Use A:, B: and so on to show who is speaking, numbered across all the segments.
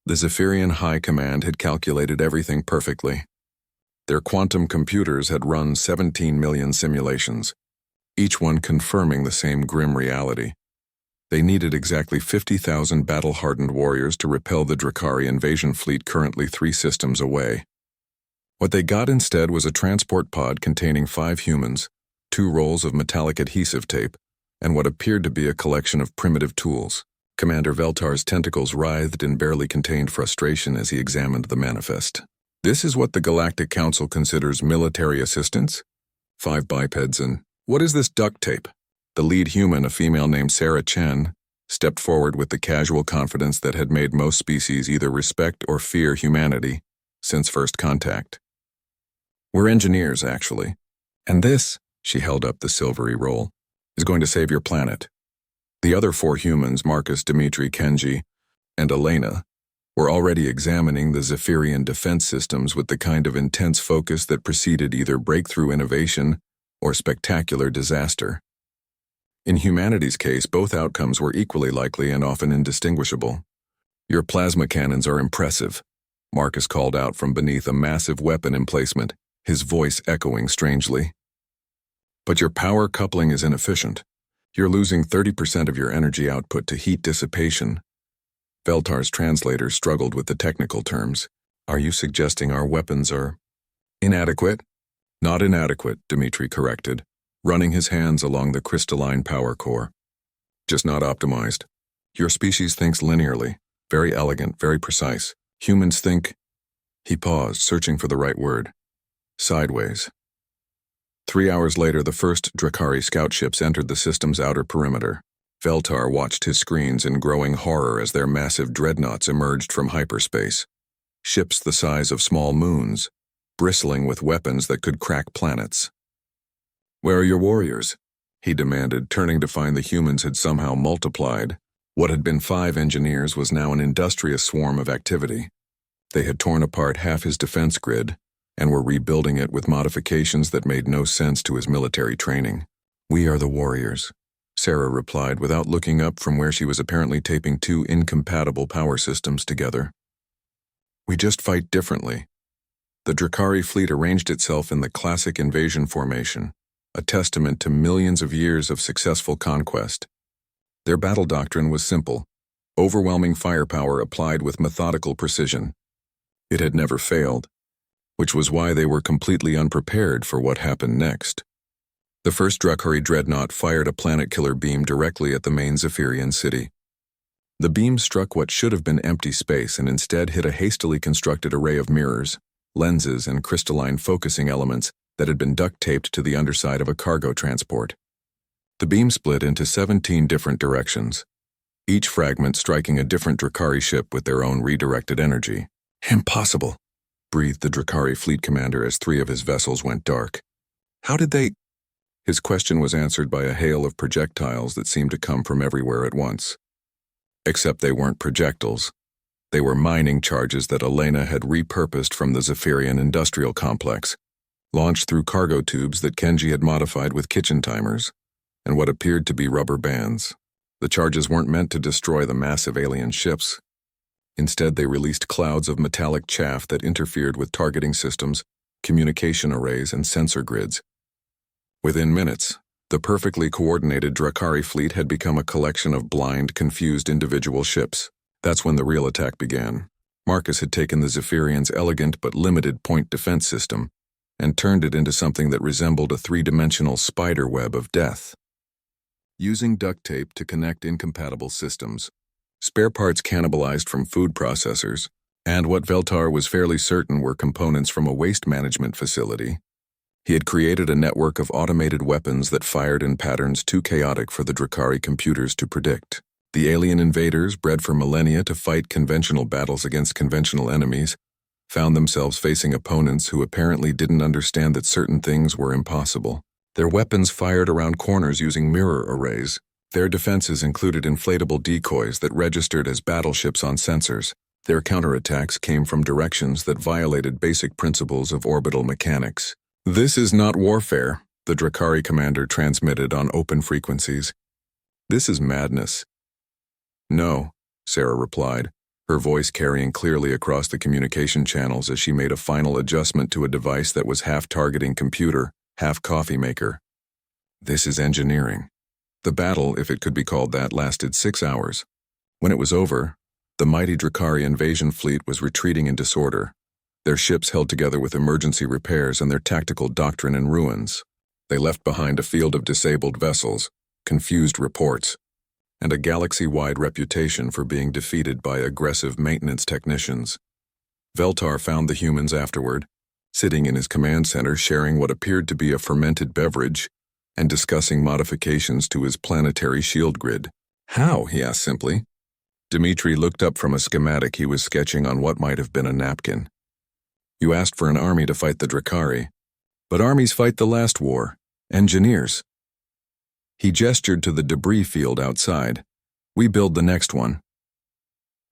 A: The Zephyrian High Command had calculated everything perfectly. Their quantum computers had run 17 million simulations, each one confirming the same grim reality. They needed exactly 50,000 battle-hardened warriors to repel the Drakari invasion fleet currently 3 systems away. What they got instead was a transport pod containing 5 humans, 2 rolls of metallic adhesive tape, and what appeared to be a collection of primitive tools. Commander Veltar's tentacles writhed in barely contained frustration as he examined the manifest. This is what the Galactic Council considers military assistance? 5 bipeds and... What is this duct tape? The lead human, a female named Sarah Chen, stepped forward with the casual confidence that had made most species either respect or fear humanity since first contact. We're engineers, actually. And this, she held up the silvery roll, is going to save your planet. The other 4 humans, Marcus, Dimitri, Kenji, and Elena, were already examining the Zephyrian defense systems with the kind of intense focus that preceded either breakthrough innovation or spectacular disaster. In humanity's case, both outcomes were equally likely and often indistinguishable. Your plasma cannons are impressive, Marcus called out from beneath a massive weapon emplacement, his voice echoing strangely. But your power coupling is inefficient. You're losing 30% of your energy output to heat dissipation. Veltar's translator struggled with the technical terms. Are you suggesting our weapons are inadequate? Not inadequate, Dimitri corrected, running his hands along the crystalline power core. Just not optimized. Your species thinks linearly, very elegant, very precise. Humans think... He paused, searching for the right word. Sideways. 3 hours later, the first Drakari scout ships entered the system's outer perimeter. Veltar watched his screens in growing horror as their massive dreadnoughts emerged from hyperspace. Ships the size of small moons, bristling with weapons that could crack planets. Where are your warriors? He demanded, turning to find the humans had somehow multiplied. What had been 5 engineers was now an industrious swarm of activity. They had torn apart half his defense grid, and were rebuilding it with modifications that made no sense to his military training. We are the warriors, Sarah replied without looking up from where she was apparently taping 2 incompatible power systems together. We just fight differently. The Drakari fleet arranged itself in the classic invasion formation, a testament to millions of years of successful conquest. Their battle doctrine was simple, overwhelming firepower applied with methodical precision. It had never failed, which was why they were completely unprepared for what happened next. The first Drakari dreadnought fired a planet-killer beam directly at the main Zephyrian city. The beam struck what should have been empty space and instead hit a hastily constructed array of mirrors, lenses, and crystalline focusing elements that had been duct-taped to the underside of a cargo transport. The beam split into 17 different directions, each fragment striking a different Drakari ship with their own redirected energy. Impossible, breathed the Drakari fleet commander as 3 of his vessels went dark. How did they... His question was answered by a hail of projectiles that seemed to come from everywhere at once. Except they weren't projectiles. They were mining charges that Elena had repurposed from the Zephyrian industrial complex, launched through cargo tubes that Kenji had modified with kitchen timers, and what appeared to be rubber bands. The charges weren't meant to destroy the massive alien ships. Instead, they released clouds of metallic chaff that interfered with targeting systems, communication arrays, and sensor grids. Within minutes, the perfectly coordinated Drakari fleet had become a collection of blind, confused individual ships. That's when the real attack began. Marcus had taken the Zephyrians' elegant but limited point defense system and turned it into something that resembled a 3-dimensional spider web of death. Using duct tape to connect incompatible systems, spare parts cannibalized from food processors, and what Veltar was fairly certain were components from a waste management facility, he had created a network of automated weapons that fired in patterns too chaotic for the Drakari computers to predict. The alien invaders, bred for millennia to fight conventional battles against conventional enemies, found themselves facing opponents who apparently didn't understand that certain things were impossible. Their weapons fired around corners using mirror arrays. Their defenses included inflatable decoys that registered as battleships on sensors. Their counterattacks came from directions that violated basic principles of orbital mechanics. "This is not warfare," the Drakari commander transmitted on open frequencies. "This is madness." "No," Sarah replied, her voice carrying clearly across the communication channels as she made a final adjustment to a device that was half targeting computer, half coffee maker. This is engineering. The battle, if it could be called that, lasted 6 hours. When it was over, the mighty Drakari invasion fleet was retreating in disorder, their ships held together with emergency repairs and their tactical doctrine in ruins. They left behind a field of disabled vessels, confused reports, and a galaxy-wide reputation for being defeated by aggressive maintenance technicians. Veltar found the humans afterward, sitting in his command center sharing what appeared to be a fermented beverage and discussing modifications to his planetary shield grid. "How?" he asked simply. Dmitri looked up from a schematic he was sketching on what might have been a napkin. "You asked for an army to fight the Drakari, but armies fight the last war. Engineers." He gestured to the debris field outside. "We build the next one."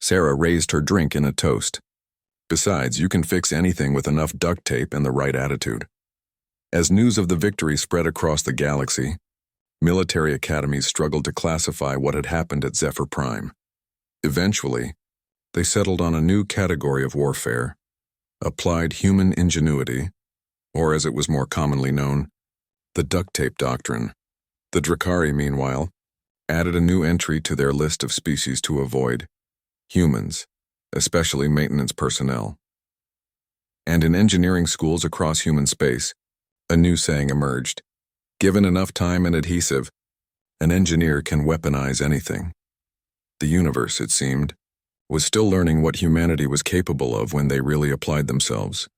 A: Sarah raised her drink in a toast. "Besides, you can fix anything with enough duct tape and the right attitude." As news of the victory spread across the galaxy, military academies struggled to classify what had happened at Zephyr Prime. Eventually, they settled on a new category of warfare: applied human ingenuity, or as it was more commonly known, the duct tape doctrine. The Drakari, meanwhile, added a new entry to their list of species to avoid: humans, especially maintenance personnel. And in engineering schools across human space, a new saying emerged: given enough time and adhesive, an engineer can weaponize anything. The universe, it seemed, was still learning what humanity was capable of when they really applied themselves.